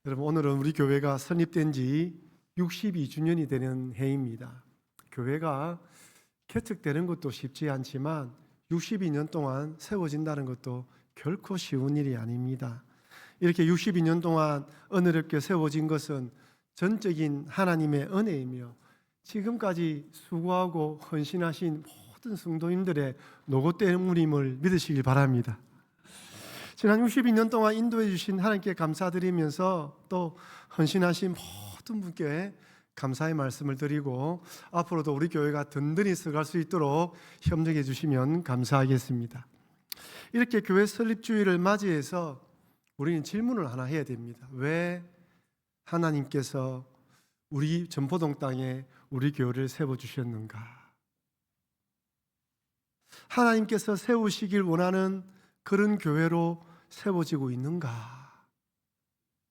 여러분, 오늘은 우리 교회가 설립된 지 62주년이 되는 해입니다. 교회가 개척되는 것도 쉽지 않지만 62년 동안 세워진다는 것도 결코 쉬운 일이 아닙니다. 이렇게 62년 동안 은혜롭게 세워진 것은 전적인 하나님의 은혜이며 지금까지 수고하고 헌신하신 모든 성도님들의 노고 때문임을 믿으시길 바랍니다. 지난 62년 동안 인도해 주신 하나님께 감사드리면서 또 헌신하신 모든 분께 감사의 말씀을 드리고 앞으로도 우리 교회가 든든히 서갈 수 있도록 협력해 주시면 감사하겠습니다. 이렇게 교회 설립주일을 맞이해서 우리는 질문을 하나 해야 됩니다. 왜 하나님께서 우리 전포동 땅에 우리 교회를 세워주셨는가? 하나님께서 세우시길 원하는 그런 교회로 세워지고 있는가?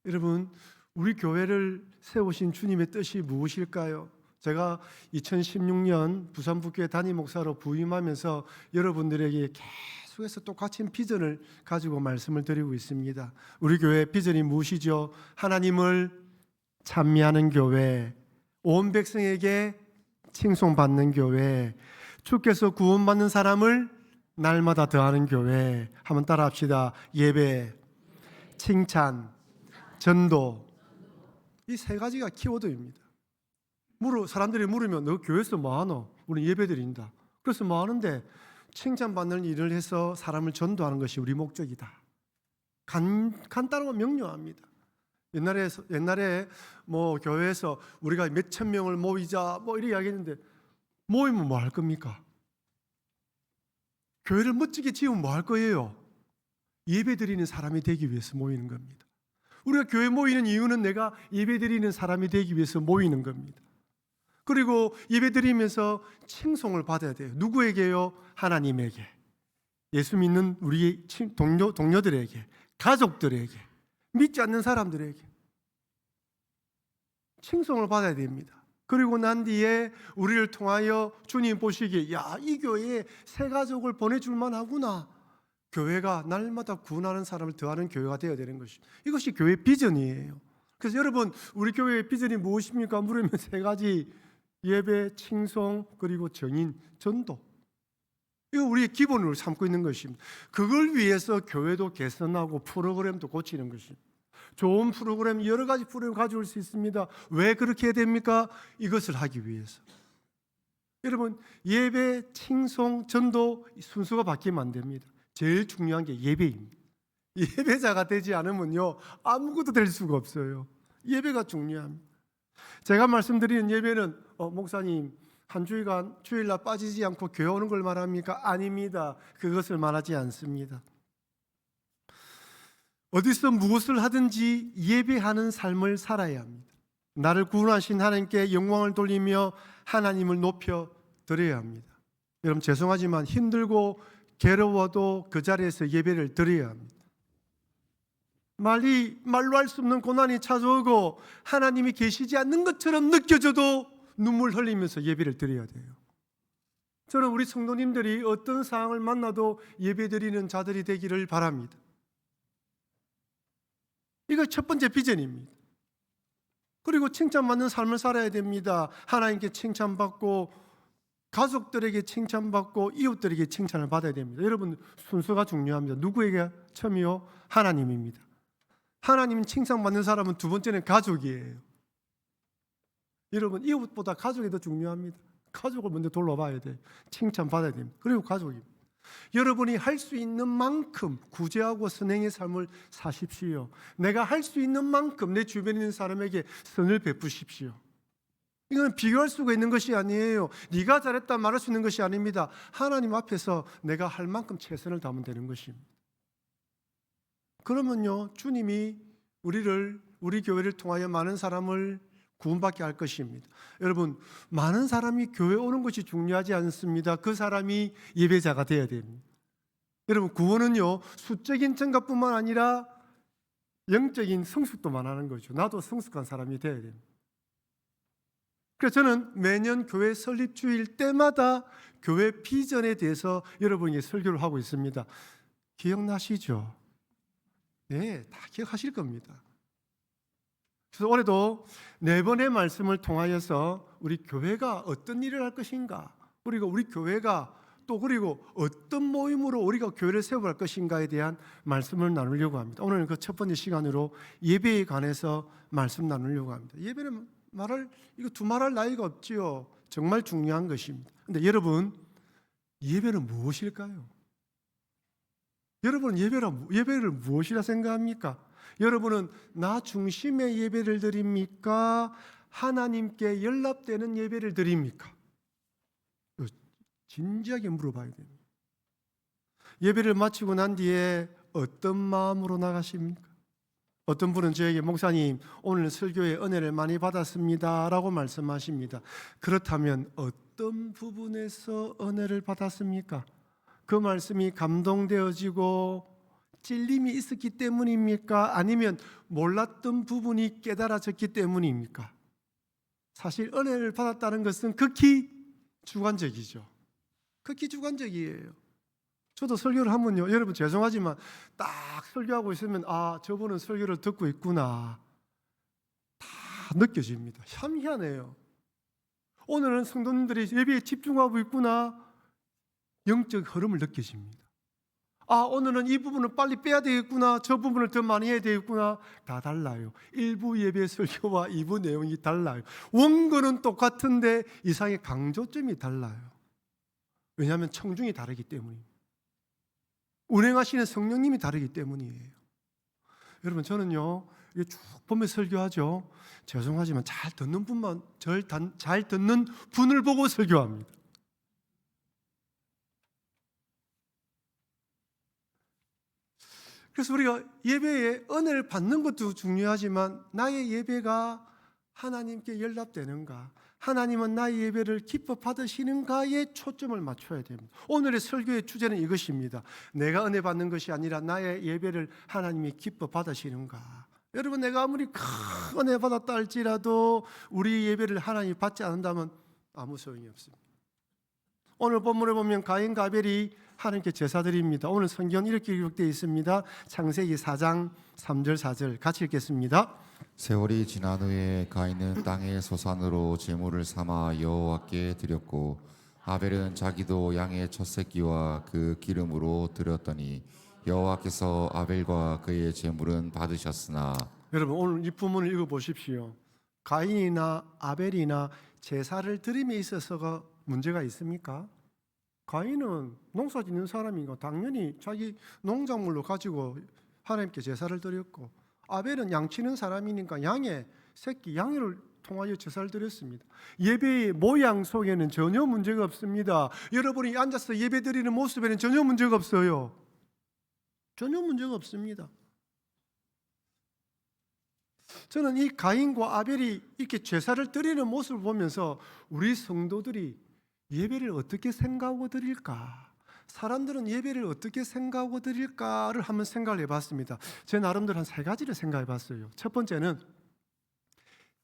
여러분, 우리 교회를 세우신 주님의 뜻이 무엇일까요? 제가 2016년 부산북교회 담임 목사로 부임하면서 여러분들에게 계속해서 똑같은 비전을 가지고 말씀을 드리고 있습니다. 우리 교회의 비전이 무엇이죠? 하나님을 찬미하는 교회, 온 백성에게 칭송받는 교회, 주께서 구원받는 사람을 날마다 더하는 교회. 한번 따라합시다. 예배, 칭찬, 전도. 이 세 가지가 키워드입니다. 사람들이 물으면 너 교회에서 뭐 하노? 우리 예배 드린다. 그래서 뭐 하는데? 칭찬받는 일을 해서 사람을 전도하는 것이 우리 목적이다. 간단하고 명료합니다. 옛날에 뭐 교회에서 우리가 몇천 명을 모이자 뭐 이렇게 이야기했는데 모이면 뭐 할 겁니까? 교회를 멋지게 지으면 뭐 할 거예요? 예배 드리는 사람이 되기 위해서 모이는 겁니다. 우리가 교회 모이는 이유는 내가 예배 드리는 사람이 되기 위해서 모이는 겁니다. 그리고 예배 드리면서 칭송을 받아야 돼요. 누구에게요? 하나님에게. 예수 믿는 우리 동료들에게, 가족들에게, 믿지 않는 사람들에게 칭송을 받아야 됩니다. 그리고 난 뒤에 우리를 통하여 주님 보시기에 이 교회에 새 가족을 보내줄만 하구나. 교회가 날마다 구원하는 사람을 더하는 교회가 되어야 되는 것입니다. 이것이 교회 비전이에요. 그래서 여러분, 우리 교회의 비전이 무엇입니까? 물으면 세 가지: 예배, 칭송, 그리고 정인, 전도. 이거 우리의 기본으로 삼고 있는 것입니다. 그걸 위해서 교회도 개선하고 프로그램도 고치는 것입니다. 좋은 프로그램, 여러 가지 프로그램 가져올 수 있습니다. 왜 그렇게 해야 됩니까? 이것을 하기 위해서. 여러분, 예배, 칭송, 전도 순서가 바뀌면 안 됩니다. 제일 중요한 게 예배입니다. 예배자가 되지 않으면요, 아무것도 될 수가 없어요. 예배가 중요합니다. 제가 말씀드리는 예배는 목사님 한 주일간 주일날 빠지지 않고 교회 오는 걸 말합니까? 아닙니다. 그것을 말하지 않습니다. 어디서 무엇을 하든지 예배하는 삶을 살아야 합니다. 나를 구원하신 하나님께 영광을 돌리며 하나님을 높여 드려야 합니다. 여러분, 죄송하지만 힘들고 괴로워도 그 자리에서 예배를 드려야 합니다. 말로 할 수 없는 고난이 찾아오고 하나님이 계시지 않는 것처럼 느껴져도 눈물 흘리면서 예배를 드려야 돼요. 저는 우리 성도님들이 어떤 상황을 만나도 예배 드리는 자들이 되기를 바랍니다. 이거 첫 번째 비전입니다. 그리고 칭찬받는 삶을 살아야 됩니다. 하나님께 칭찬받고 가족들에게 칭찬받고 이웃들에게 칭찬을 받아야 됩니다. 여러분, 순서가 중요합니다. 누구에게 처음이요? 하나님입니다. 하나님 칭찬받는 사람은 두 번째는 가족이에요. 여러분, 이웃보다 가족이 더 중요합니다. 가족을 먼저 돌아봐야 돼요. 칭찬받아야 됩니다. 그리고 가족입니다. 여러분이 할 수 있는 만큼 구제하고 선행의 삶을 사십시오. 내가 할 수 있는 만큼 내 주변에 있는 사람에게 선을 베푸십시오. 이건 비교할 수가 있는 것이 아니에요. 네가 잘했다 말할 수 있는 것이 아닙니다. 하나님 앞에서 내가 할 만큼 최선을 다하면 되는 것입니다. 그러면요, 주님이 우리 교회를 통하여 많은 사람을 구원받게 할 것입니다. 여러분, 많은 사람이 교회 오는 것이 중요하지 않습니다. 그 사람이 예배자가 되어야 됩니다. 여러분, 구원은요, 수적인 증가뿐만 아니라 영적인 성숙도 말하는 거죠. 나도 성숙한 사람이 되어야 됩니다. 그래서 저는 매년 교회 설립주일 때마다 교회 비전에 대해서 여러분에게 설교를 하고 있습니다. 기억나시죠? 네, 다 기억하실 겁니다. 그래서 올해도 4번의 말씀을 통하여서 우리 교회가 어떤 일을 할 것인가, 그리고 우리 교회가 또 그리고 어떤 모임으로 우리가 교회를 세워갈 것인가에 대한 말씀을 나누려고 합니다. 오늘은 그 첫 번째 시간으로 예배에 관해서 말씀 나누려고 합니다. 예배는 이거 두말할 나위가 없지요. 정말 중요한 것입니다. 그런데 여러분, 예배는 무엇일까요? 여러분은 예배를 무엇이라 생각합니까? 여러분은 나 중심의 예배를 드립니까? 하나님께 연락되는 예배를 드립니까? 진지하게 물어봐야 됩니다. 예배를 마치고 난 뒤에 어떤 마음으로 나가십니까? 어떤 분은 저에게 목사님 오늘 설교에 은혜를 많이 받았습니다 라고 말씀하십니다. 그렇다면 어떤 부분에서 은혜를 받았습니까? 그 말씀이 감동되어지고 찔림이 있었기 때문입니까? 아니면 몰랐던 부분이 깨달아졌기 때문입니까? 사실 은혜를 받았다는 것은 극히 주관적이죠. 극히 주관적이에요. 저도 설교를 하면요, 여러분 죄송하지만 딱 설교하고 있으면 저분은 설교를 듣고 있구나 다 느껴집니다. 참 희한해요. 오늘은 성도님들이 예배에 집중하고 있구나, 영적 흐름을 느껴집니다. 오늘은 이 부분을 빨리 빼야 되겠구나, 저 부분을 더 많이 해야 되겠구나. 다 달라요. 1부 예배 설교와 2부 내용이 달라요. 원고는 똑같은데 이상의 강조점이 달라요. 왜냐하면 청중이 다르기 때문입니다. 운행하시는 성령님이 다르기 때문이에요. 여러분, 저는요 이게 쭉 보면서 설교하죠. 죄송하지만 잘 듣는 분을 보고 설교합니다. 그래서 우리가 예배에 은혜를 받는 것도 중요하지만 나의 예배가 하나님께 연락되는가, 하나님은 나의 예배를 기뻐 받으시는가에 초점을 맞춰야 됩니다. 오늘의 설교의 주제는 이것입니다. 내가 은혜 받는 것이 아니라 나의 예배를 하나님이 기뻐 받으시는가. 여러분, 내가 아무리 큰 은혜 받았다 할지라도 우리 예배를 하나님이 받지 않는다면 아무 소용이 없습니다. 오늘 본문을 보면 가인과 아벨이 하나님께 제사드립니다. 오늘 성경 이렇게 기록되어 있습니다. 창세기 4장 3절 4절 같이 읽겠습니다. 세월이 지난 후에 가인은 땅의 소산으로 제물을 삼아 여호와께 드렸고 아벨은 자기도 양의 첫 새끼와 그 기름으로 드렸더니 여호와께서 아벨과 그의 제물은 받으셨으나. 여러분, 오늘 이 부문을 읽어보십시오. 가인이나 아벨이나 제사를 드림에 있어서가 문제가 있습니까? 가인은 농사 짓는 사람이니까 당연히 자기 농작물로 가지고 하나님께 제사를 드렸고, 아벨은 양치는 사람이니까 양의 새끼, 양을 통하여 제사를 드렸습니다. 예배의 모양 속에는 전혀 문제가 없습니다. 여러분이 앉아서 예배 드리는 모습에는 전혀 문제가 없어요. 전혀 문제가 없습니다. 저는 이 가인과 아벨이 이렇게 제사를 드리는 모습을 보면서 우리 성도들이 예배를 어떻게 생각하고 드릴까, 사람들은 예배를 어떻게 생각하고 드릴까를 한번 생각을 해봤습니다. 제 나름대로 한 3가지를 생각해봤어요. 첫 번째는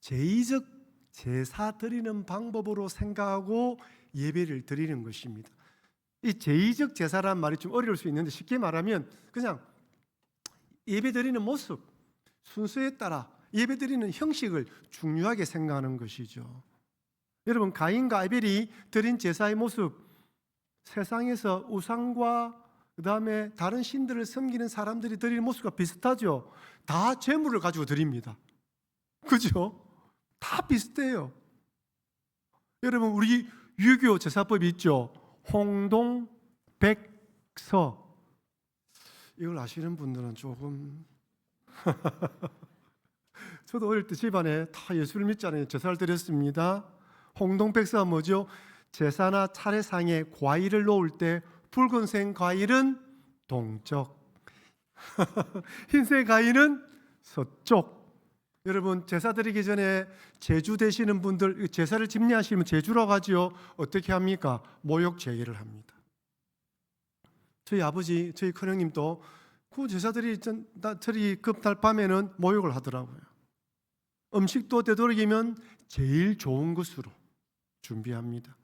제의적 제사 드리는 방법으로 생각하고 예배를 드리는 것입니다. 이 제의적 제사란 말이 좀 어려울 수 있는데 쉽게 말하면 그냥 예배 드리는 모습, 순서에 따라 예배 드리는 형식을 중요하게 생각하는 것이죠. 여러분, 가인과 아벨이 드린 제사의 모습, 세상에서 우상과 그다음에 다른 신들을 섬기는 사람들이 드리는 모습과 비슷하죠. 다 제물을 가지고 드립니다. 그죠? 다 비슷해요. 여러분, 우리 유교 제사법이 있죠. 홍동백서. 이걸 아시는 분들은 조금 저도 어릴 때 집안에 다 예수를 믿잖아요. 제사를 드렸습니다. 홍동백서가 뭐죠? 제사나 차례상에 과일을 놓을 때 붉은색 과일은 동쪽, 흰색 과일은 서쪽. 여러분, 제사 드리기 전에 제주 되시는 분들, 제사를 집례하시면 제주라고 하죠. 어떻게 합니까? 모욕 제기를 합니다. 저희 아버지, 저희 큰형님도 그 제사 드리기 급달 밤에는 모욕을 하더라고요. 음식도 되도록이면 제일 좋은 것으로 준비합니다.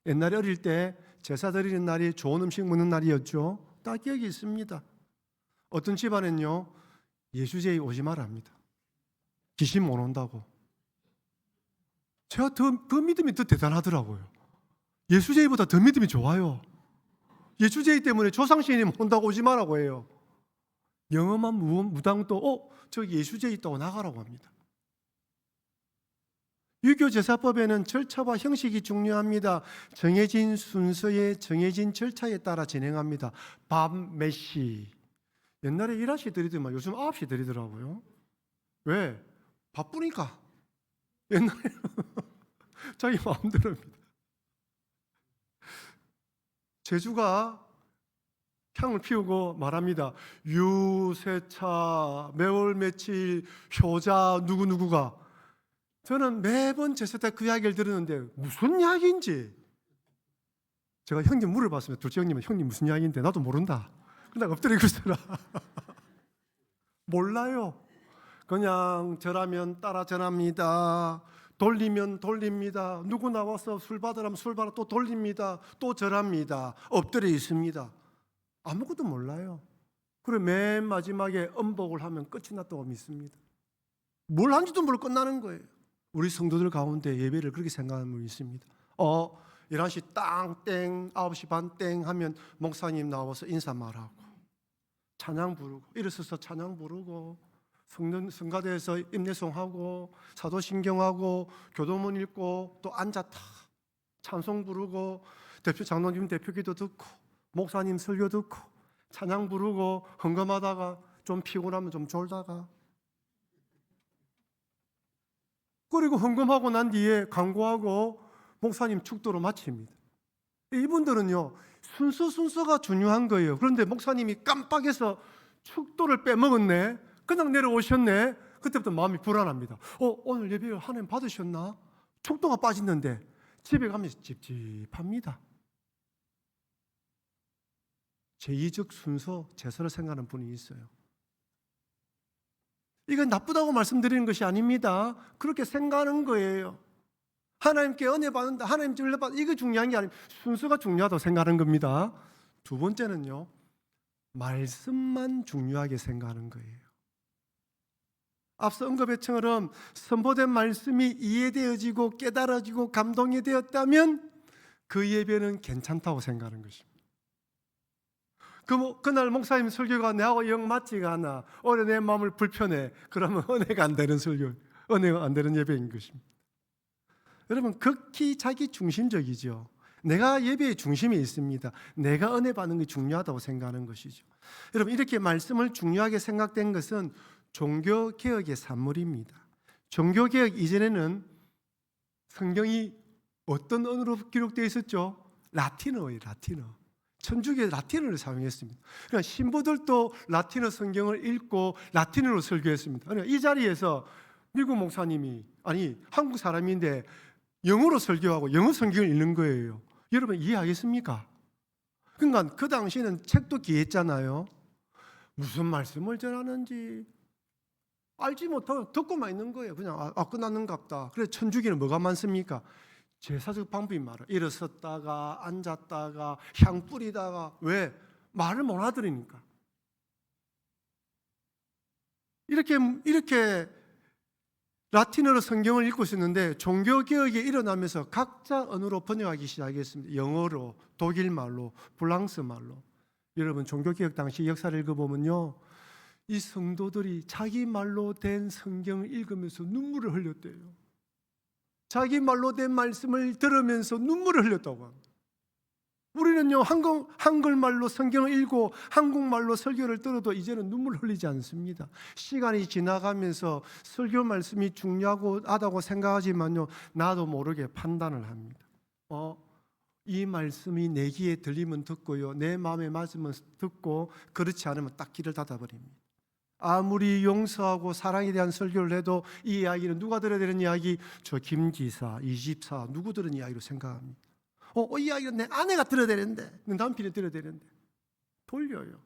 옛날에 어릴 때 제사 드리는 날이 좋은 음식 먹는 날이었죠. 딱 기억이 있습니다. 어떤 집안은요, 예수제에 오지 마라 합니다. 귀신 못 온다고. 제가 그 믿음이 더 대단하더라고요. 예수제이보다 더 믿음이 좋아요. 예수제이 때문에 조상신이 못 온다고 오지 말라고 해요. 영험한 무당도 저기 예수제이 있다고 나가라고 합니다. 유교 제사법에는 절차와 형식이 중요합니다. 정해진 순서에 정해진 절차에 따라 진행합니다. 밤 몇 시. 옛날에 1시에 드리더만 요즘 9시 드리더라고요. 왜? 바쁘니까. 옛날에는 자기 마음대로입니다. 제주가 향을 피우고 말합니다. 유세차, 매월 며칠, 효자 누구누구가. 저는 매번 제사 때 그 이야기를 들었는데 무슨 이야기인지 제가 형님 물어봤습니다. 둘째 형님은 형님 무슨 이야기인데 나도 모른다. 그냥 엎드리고 있어라. 몰라요. 그냥 절하면 따라 절합니다. 돌리면 돌립니다. 누구 나와서 술 받으라면 술 받아 또 돌립니다. 또 절합니다. 엎드려 있습니다. 아무것도 몰라요. 그리고 맨 마지막에 음복을 하면 끝이 났다고 믿습니다. 뭘 한지도 모르고 끝나는 거예요. 우리 성도들 가운데 예배를 그렇게 생각하는 분이 있습니다. 11시 땅땡 9시 반땡 하면 목사님 나와서 인사 말하고 찬양 부르고 일어서서 찬양 부르고 성가대에서 임내송하고 사도신경하고 교도문 읽고 또 앉았다 찬송 부르고 장로님 대표기도 듣고 목사님 설교 듣고 찬양 부르고 헌금하다가 좀 피곤하면 좀 졸다가 그리고 헌금하고 난 뒤에 강구하고 목사님 축도로 마칩니다. 이분들은요 순서가 중요한 거예요. 그런데 목사님이 깜빡해서 축도를 빼먹었네. 그냥 내려오셨네. 그때부터 마음이 불안합니다. 오늘 예배 하나님 받으셨나? 축도가 빠졌는데 집에 가면서 찝찝합니다. 제2적 순서 제사를 생각하는 분이 있어요. 이건 나쁘다고 말씀드리는 것이 아닙니다. 그렇게 생각하는 거예요. 하나님께 은혜 받는다, 하나님 진리 받는다, 이게 중요한 게 아니고 순서가 중요하다고 생각하는 겁니다. 두 번째는요, 말씀만 중요하게 생각하는 거예요. 앞서 언급했처럼 선포된 말씀이 이해되어지고 깨달아지고 감동이 되었다면 그 예배는 괜찮다고 생각하는 것입니다. 그날 목사님 설교가 내하고 영 맞지가 않아. 오늘 내 마음을 불편해. 그러면 은혜가 안 되는 설교, 은혜가 안 되는 예배인 것입니다. 여러분 극히 자기 중심적이죠. 내가 예배의 중심에 있습니다. 내가 은혜 받는 게 중요하다고 생각하는 것이죠. 여러분 이렇게 말씀을 중요하게 생각된 것은 종교개혁의 산물입니다. 종교개혁 이전에는 성경이 어떤 언어로 기록되어 있었죠? 라틴어예요. 라틴어. 천주교 라틴어를 사용했습니다. 그러니까 신부들도 라틴어 성경을 읽고 라틴어로 설교했습니다. 그러니까 이 자리에서 미국 목사님이 한국 사람인데 영어로 설교하고 영어 성경을 읽는 거예요. 여러분 이해하겠습니까? 그러니까 그 당시에는 책도 귀했잖아요. 무슨 말씀을 전하는지 알지 못하고 듣고만 있는 거예요. 그냥 끝났는갑다. 그래서 천주교는 뭐가 많습니까? 제사적 방법이 많아요. 일어섰다가 앉았다가 향 뿌리다가 왜? 말을 못 알아들으니까. 이렇게 라틴어로 성경을 읽고 있었는데 종교개혁이 일어나면서 각자 언어로 번역하기 시작했습니다. 영어로, 독일말로, 프랑스말로. 여러분 종교개혁 당시 역사를 읽어보면요, 이 성도들이 자기 말로 된 성경을 읽으면서 눈물을 흘렸대요. 자기 말로 된 말씀을 들으면서 눈물을 흘렸다고 합니다. 우리는요 한글말로 성경을 읽고 한국말로 설교를 들어도 이제는 눈물 흘리지 않습니다. 시간이 지나가면서 설교 말씀이 중요하다고 생각하지만요 나도 모르게 판단을 합니다. 이 말씀이 내 귀에 들리면 듣고요, 내 마음에 맞으면 듣고, 그렇지 않으면 딱 귀를 닫아버립니다. 아무리 용서하고 사랑에 대한 설교를 해도 이 이야기는 누가 들어야 되는 이야기? 저 김지사, 이집사 누구 들은 이야기로 생각합니다. 이 이야기는 내 아내가 들어야 되는데, 내 남편이 들어야 되는데 돌려요.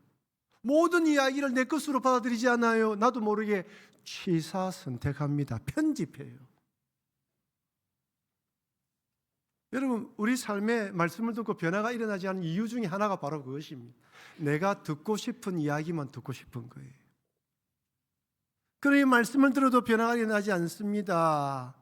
모든 이야기를 내 것으로 받아들이지 않아요. 나도 모르게 취사 선택합니다. 편집해요. 여러분 우리 삶에 말씀을 듣고 변화가 일어나지 않은 이유 중에 하나가 바로 그것입니다. 내가 듣고 싶은 이야기만 듣고 싶은 거예요. 그러니 말씀을 들어도 변화가 일어나지 않습니다.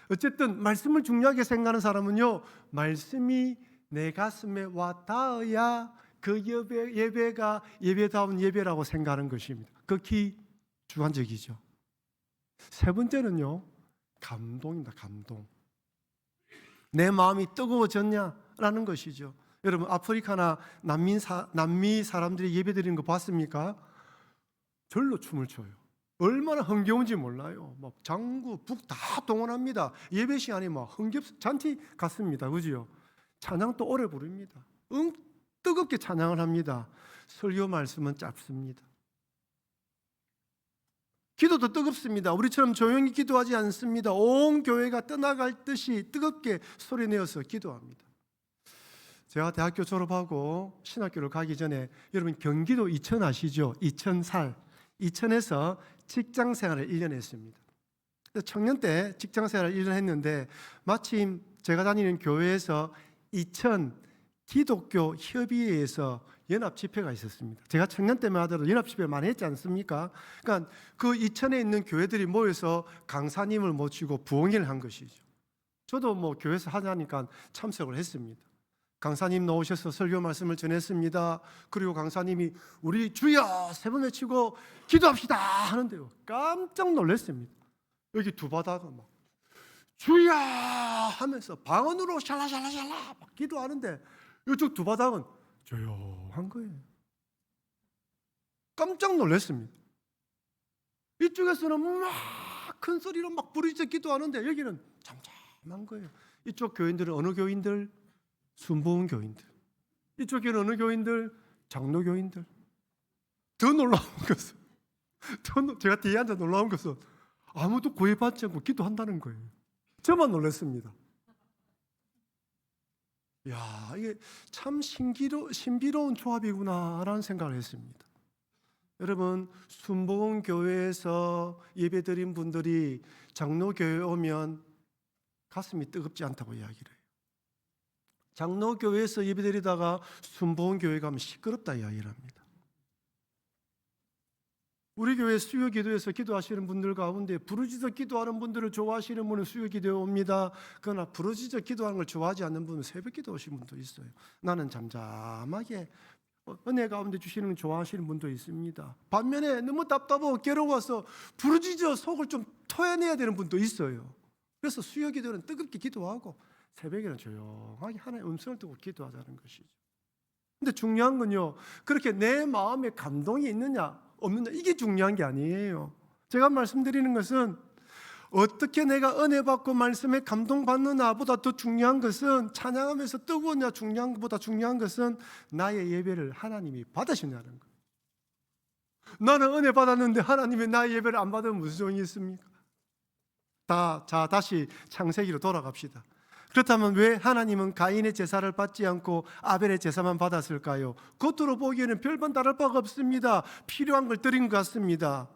어쨌든 말씀을 중요하게 생각하는 사람은요, 말씀이 내 가슴에 와 닿아야 그 예배가 예배다운 예배라고 생각하는 것입니다. 극히 주관적이죠. 세 번째는요, 감동입니다. 감동. 내 마음이 뜨거워졌냐라는 것이죠. 여러분, 아프리카나 남미 사람들이 예배드리는 거 봤습니까? 절로 춤을 춰요. 얼마나 흥겨운지 몰라요. 막 장구, 북 다 동원합니다. 예배 시간이 막 잔치 같습니다. 그죠? 찬양도 오래 부릅니다. 뜨겁게 찬양을 합니다. 설교 말씀은 짧습니다. 기도도 뜨겁습니다. 우리처럼 조용히 기도하지 않습니다. 온 교회가 떠나갈 듯이 뜨겁게 소리내어서 기도합니다. 제가 대학교 졸업하고 신학교를 가기 전에 여러분 경기도 이천 아시죠? 이천에서 직장 생활을 1년 했습니다. 청년 때 직장 생활을 1년 했는데 마침 제가 다니는 교회에서 이천 기독교 협의회에서 연합 집회가 있었습니다. 제가 청년 때만 하더라도 연합 집회를 많이 했지 않습니까? 그러니까 그 이천에 있는 교회들이 모여서 강사님을 모시고 부흥회를 한 것이죠. 저도 뭐 교회에서 하자니까 참석을 했습니다. 강사님 나오셔서 설교 말씀을 전했습니다. 그리고 강사님이 우리 주여 세 번 외치고 기도합시다 하는데요, 깜짝 놀랐습니다. 여기 두 바닥은 막 주여 하면서 방언으로 샬라샬라샬라 막 기도하는데 이쪽 두 바닥은 조용한 거예요. 깜짝 놀랐습니다. 이쪽에서는 막 큰 소리로 막 부르짖어 기도하는데 여기는 잠잠한 거예요. 이쪽 교인들은 어느 교인들? 순복음 교인들. 이쪽 교회는 어느 교인들? 장로 교인들. 더 놀라운 것은 제가 뒤에 앉아 놀라운 것은 아무도 구애받지 않고 기도한다는 거예요. 저만 놀랐습니다. 야, 이게 참 신비로운 조합이구나라는 생각을 했습니다. 여러분, 순복음 교회에서 예배드린 분들이 장로 교회에 오면 가슴이 뜨겁지 않다고 이야기를 해요. 장로 교회에서 예배드리다가 순복음 교회 가면 시끄럽다 이야기를 합니다. 우리 교회 수요 기도에서 기도하시는 분들 가운데 부르짖어 기도하는 분들을 좋아하시는 분은 수요 기도에 옵니다. 그러나 부르짖어 기도하는 걸 좋아하지 않는 분은 새벽 기도 오시는 분도 있어요. 나는 잠잠하게 은혜 가운데 주시는 걸 좋아하시는 분도 있습니다. 반면에 너무 답답하고 괴로워서 부르짖어 속을 좀 토해내야 되는 분도 있어요. 그래서 수요 기도는 뜨겁게 기도하고 새벽에는 조용하게 하나님의 음성을 듣고 기도하자는 것이죠. 근데 중요한 건요, 그렇게 내 마음에 감동이 있느냐 없느냐 이게 중요한 게 아니에요. 제가 말씀드리는 것은 어떻게 내가 은혜 받고 말씀에 감동받느냐보다 더 중요한 것은 찬양하면서 뜨거웠냐 중요한 것보다 중요한 것은 나의 예배를 하나님이 받으시냐는 거예요. 나는 은혜 받았는데 하나님이 나의 예배를 안 받으면 무슨 소용이 있습니까? 자, 다시 창세기로 돌아갑시다. 그렇다면 왜 하나님은 가인의 제사를 받지 않고 아벨의 제사만 받았을까요? 겉으로 보기에는 별반 다를 바가 없습니다. 필요한 걸 드린 것 같습니다.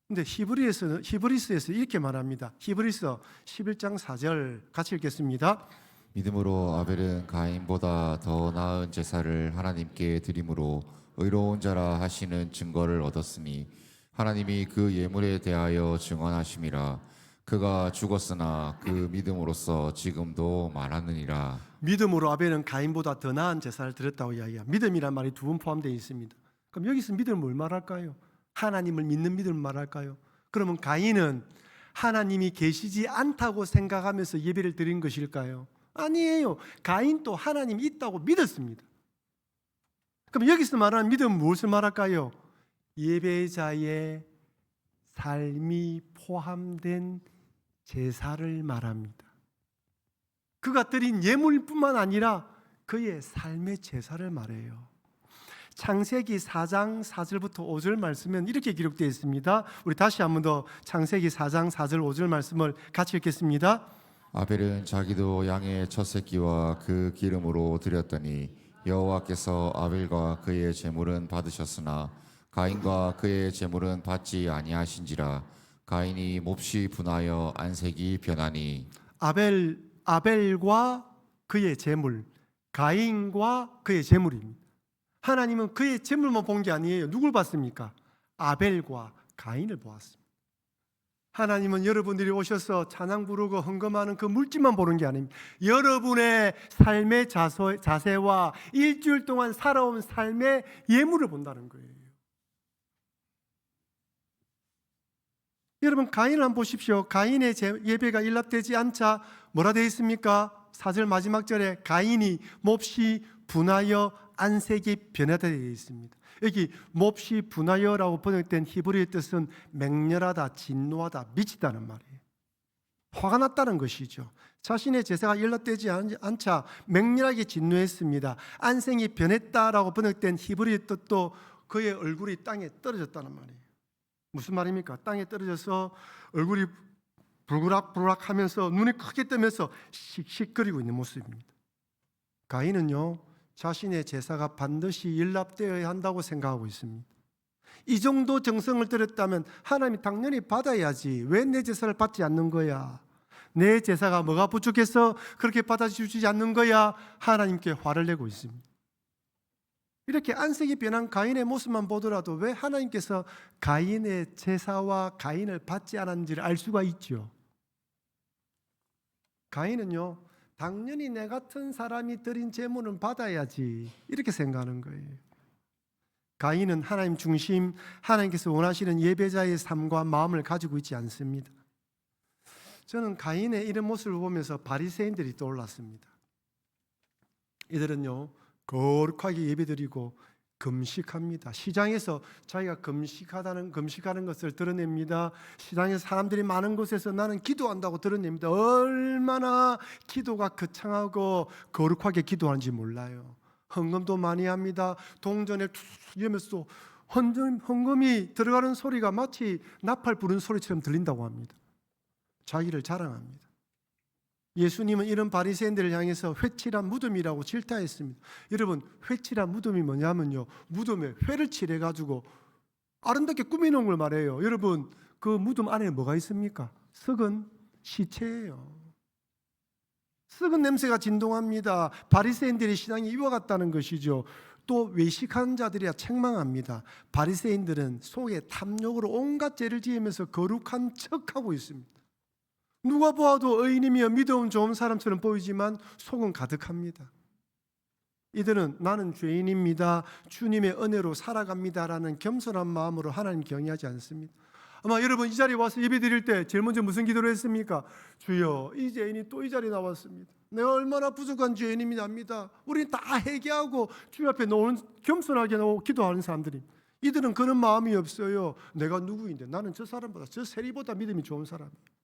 근데 히브리서에서 이렇게 말합니다. 히브리서 11장 4절 같이 읽겠습니다. 믿음으로 아벨은 가인보다 더 나은 제사를 하나님께 드림으로 의로운 자라 하시는 증거를 얻었으니 하나님이 그 예물에 대하여 증언하심이라. 그가 죽었으나 그 믿음으로써 지금도 말하느니라. 믿음으로 아벨은 가인보다 더 나은 제사를 드렸다고 이야기합니다. 믿음이란 말이 두 번 포함되어 있습니다. 그럼 여기서 믿음을 뭘 말할까요? 하나님을 믿는 믿음을 말할까요? 그러면 가인은 하나님이 계시지 않다고 생각하면서 예배를 드린 것일까요? 아니에요. 가인도 하나님이 있다고 믿었습니다. 그럼 여기서 말하는 믿음은 무엇을 말할까요? 예배자의 삶이 포함된 제사를 말합니다. 그가 드린 예물뿐만 아니라 그의 삶의 제사를 말해요. 창세기 4장 4절부터 5절 말씀은 이렇게 기록되어 있습니다. 우리 다시 한 번 더 창세기 4장 4절 5절 말씀을 같이 읽겠습니다. 아벨은 자기도 양의 첫 새끼와 그 기름으로 드렸더니 여호와께서 아벨과 그의 제물은 받으셨으나 가인과 그의 제물은 받지 아니하신지라. 가인이 몹시 분하여 안색이 변하니. 아벨과 그의 제물, 가인과 그의 제물입니다. 하나님은 그의 제물만 본 게 아니에요. 누굴 봤습니까? 아벨과 가인을 보았습니다. 하나님은 여러분들이 오셔서 찬양 부르고 헌금하는 그 물질만 보는 게 아닙니다. 여러분의 삶의 자세와 일주일 동안 살아온 삶의 예물을 본다는 거예요. 여러분, 가인을 한번 보십시오. 가인의 예배가 일납되지 않자 뭐라 되어 있습니까? 4절 마지막 절에 가인이 몹시 분하여 안색이 변하다 되어 있습니다. 여기 몹시 분하여라고 번역된 히브리의 뜻은 맹렬하다, 진노하다, 미치다는 말이에요. 화가 났다는 것이죠. 자신의 제사가 연락되지 않자 맹렬하게 진노했습니다. 안색이 변했다라고 번역된 히브리의 뜻도 그의 얼굴이 땅에 떨어졌다는 말이에요. 무슨 말입니까? 땅에 떨어져서 얼굴이 불그락불그락 하면서 눈이 크게 뜨면서 씩씩거리고 있는 모습입니다. 가인은요, 자신의 제사가 반드시 연락되어야 한다고 생각하고 있습니다. 이 정도 정성을 들였다면 하나님이 당연히 받아야지. 왜 내 제사를 받지 않는 거야? 내 제사가 뭐가 부족해서 그렇게 받아주지 않는 거야? 하나님께 화를 내고 있습니다. 이렇게 안색이 변한 가인의 모습만 보더라도 왜 하나님께서 가인의 제사와 가인을 받지 않았는지를 알 수가 있죠. 가인은요, 당연히 내 같은 사람이 드린 제물은 받아야지 이렇게 생각하는 거예요. 가인은 하나님 중심, 하나님께서 원하시는 예배자의 삶과 마음을 가지고 있지 않습니다. 저는 가인의 이런 모습을 보면서 바리새인들이 떠올랐습니다. 이들은요, 거룩하게 예배드리고 금식합니다. 시장에서 자기가 금식하는 것을 드러냅니다. 시장에서 사람들이 많은 곳에서 나는 기도한다고 드러냅니다. 얼마나 기도가 거창하고 거룩하게 기도하는지 몰라요. 헌금도 많이 합니다. 동전에 이러면서 헌금이 들어가는 소리가 마치 나팔 부는 소리처럼 들린다고 합니다. 자기를 자랑합니다. 예수님은 이런 바리새인들을 향해서 회칠한 무덤이라고 질타했습니다. 여러분, 회칠한 무덤이 뭐냐면요, 무덤에 회를 칠해가지고 아름답게 꾸미놓은 걸 말해요. 여러분, 그 무덤 안에 뭐가 있습니까? 썩은 시체예요. 썩은 냄새가 진동합니다. 바리새인들의 신앙이 이와 같다는 것이죠. 또 외식하는 자들이야 책망합니다. 바리새인들은 속에 탐욕으로 온갖 죄를 지으면서 거룩한 척하고 있습니다. 누가 보아도 의인이며 믿음 좋은 사람처럼 보이지만 속은 가득합니다. 이들은 나는 죄인입니다, 주님의 은혜로 살아갑니다라는 겸손한 마음으로 하나님 경외하지 않습니다. 아마 여러분 이 자리에 와서 예배 드릴 때 제일 먼저 무슨 기도를 했습니까? 주여, 이 죄인이 또 이 자리에 나왔습니다. 내가 얼마나 부족한 죄인임이 압니다. 우리는 다 회개하고 주님 앞에 겸손하게 기도하는 사람들입니다. 이들은 그런 마음이 없어요. 내가 누구인데, 나는 저 사람보다, 저 세리보다 믿음이 좋은 사람이에요.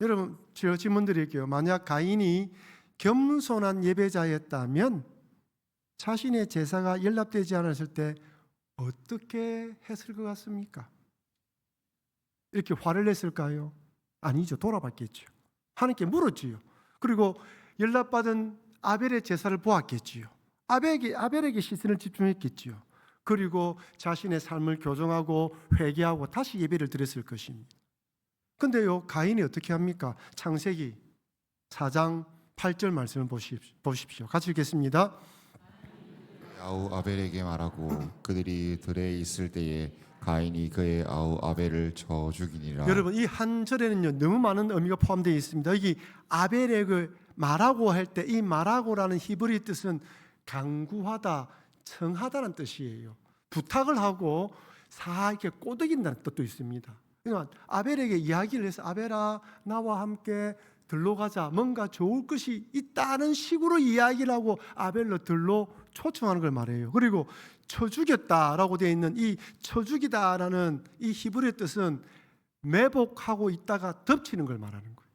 여러분, 제가 질문 드릴게요. 만약 가인이 겸손한 예배자였다면 자신의 제사가 연락되지 않았을 때 어떻게 했을 것 같습니까? 이렇게 화를 냈을까요? 아니죠. 돌아봤겠죠. 하나님께 물었지요. 그리고 연락받은 아벨의 제사를 보았겠지요. 아벨에게 시선을 집중했겠지요. 그리고 자신의 삶을 교정하고 회개하고 다시 예배를 드렸을 것입니다. 근데요, 가인이 어떻게 합니까? 창세기 4장 8절 말씀을 보십시오. 같이 읽겠습니다. 아우 아벨에게 말하고 그들이 들에 있을 때에 가인이 그의 아우 아벨을 쳐 죽이니라. 여러분, 이 한 절에는요 너무 많은 의미가 포함되어 있습니다. 여기 아벨에게 말하고 할 때 이 말하고라는 히브리 뜻은 강구하다, 청하다는 뜻이에요. 부탁을 하고 이렇게 꼬드긴다는 뜻도 있습니다. 그러니까 아벨에게 이야기를 해서 아벨아, 나와 함께 들로 가자, 뭔가 좋을 것이 있다는 식으로 이야기를 하고 아벨로 들로 초청하는 걸 말해요. 그리고 쳐 죽였다라고 되어 있는 이 쳐 죽이다라는 이 히브리의 뜻은 매복하고 있다가 덮치는 걸 말하는 거예요.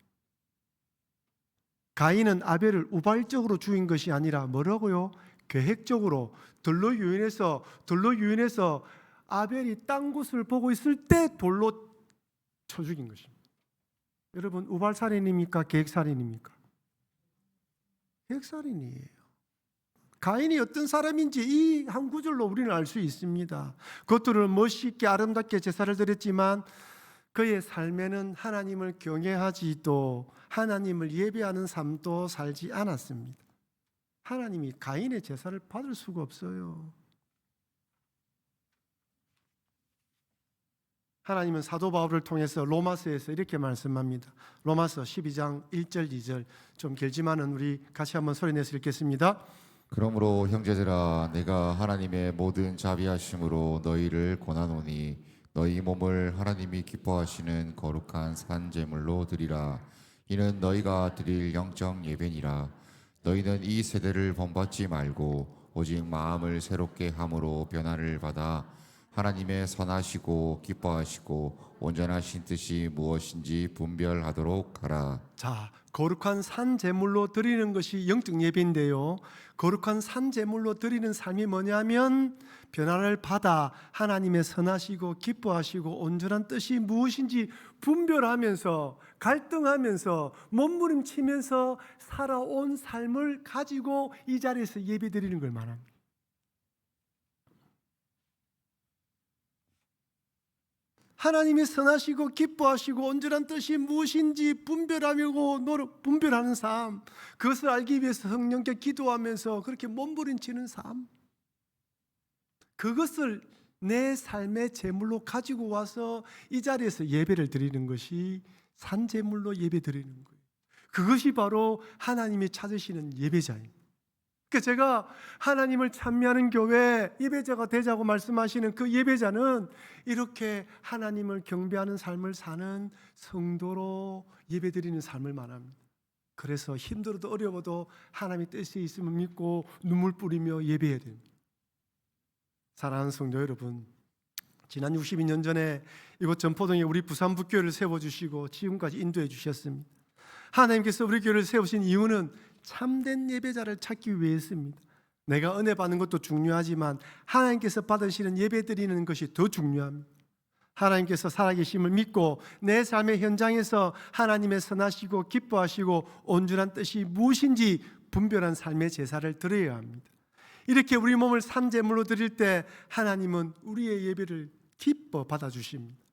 가인은 아벨을 우발적으로 죽인 것이 아니라 뭐라고요? 계획적으로 들로 유인해서 아벨이 딴 곳을 보고 있을 때 돌로 쳐 죽인 것입니다. 여러분, 우발살인입니까? 계획살인입니까? 계획살인이에요. 가인이 어떤 사람인지 이 한 구절로 우리는 알 수 있습니다. 겉으로는 멋있게 아름답게 제사를 드렸지만 그의 삶에는 하나님을 경외하지도 하나님을 예배하는 삶도 살지 않았습니다. 하나님이 가인의 제사를 받을 수가 없어요. 하나님은 사도 바울을 통해서 로마서에서 이렇게 말씀합니다. 로마서 12장 1절 2절, 좀 길지만은 우리 같이 한번 소리내서 읽겠습니다. 그러므로 형제들아 내가 하나님의 모든 자비하심으로 너희를 권하노니 너희 몸을 하나님이 기뻐하시는 거룩한 산 제물로 드리라. 이는 너희가 드릴 영적 예배니라. 너희는 이 세대를 본받지 말고 오직 마음을 새롭게 함으로 변화를 받아 하나님의 선하시고 기뻐하시고 온전하신 뜻이 무엇인지 분별하도록 하라. 자, 거룩한 산 제물로 드리는 것이 영적 예배인데요. 거룩한 산 제물로 드리는 삶이 뭐냐면 변화를 받아 하나님의 선하시고 기뻐하시고 온전한 뜻이 무엇인지 분별하면서 갈등하면서 몸부림치면서 살아온 삶을 가지고 이 자리에서 예배 드리는 걸 말합니다. 하나님이 선하시고 기뻐하시고 온전한 뜻이 무엇인지 분별하는 삶, 그것을 알기 위해서 성령께 기도하면서 그렇게 몸부림치는 삶, 그것을 내 삶의 제물로 가지고 와서 이 자리에서 예배를 드리는 것이 산제물로 예배 드리는 거예요. 그것이 바로 하나님이 찾으시는 예배자입니다. 그러니까 제가 하나님을 찬미하는 교회 예배자가 되자고 말씀하시는 그 예배자는 이렇게 하나님을 경배하는 삶을 사는 성도로 예배드리는 삶을 말합니다. 그래서 힘들어도 어려워도 하나님의 뜻이 있으면 믿고 눈물 뿌리며 예배해야 됩니다. 사랑하는 성도 여러분, 지난 62년 전에 이곳 전포동에 우리 부산북교회를 세워주시고 지금까지 인도해 주셨습니다. 하나님께서 우리 교회를 세우신 이유는 참된 예배자를 찾기 위해서입니다. 내가 은혜 받는 것도 중요하지만 하나님께서 받으시는 예배 드리는 것이 더 중요합니다. 하나님께서 살아계심을 믿고 내 삶의 현장에서 하나님의 선하시고 기뻐하시고 온전한 뜻이 무엇인지 분별한 삶의 제사를 드려야 합니다. 이렇게 우리 몸을 산제물로 드릴 때 하나님은 우리의 예배를 기뻐 받아주십니다.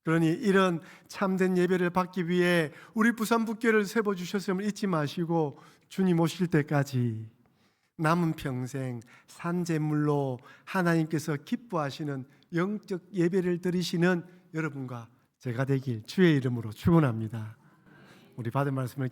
그러니 이런 참된 예배를 받기 위해 우리 부산북교회를 세워주셨음을 잊지 마시고 주님 오실 때까지 남은 평생 산제물로 하나님께서 기뻐하시는 영적 예배를 드리시는 여러분과 제가 되길 주의 이름으로 축원합니다. 우리 받은 말씀을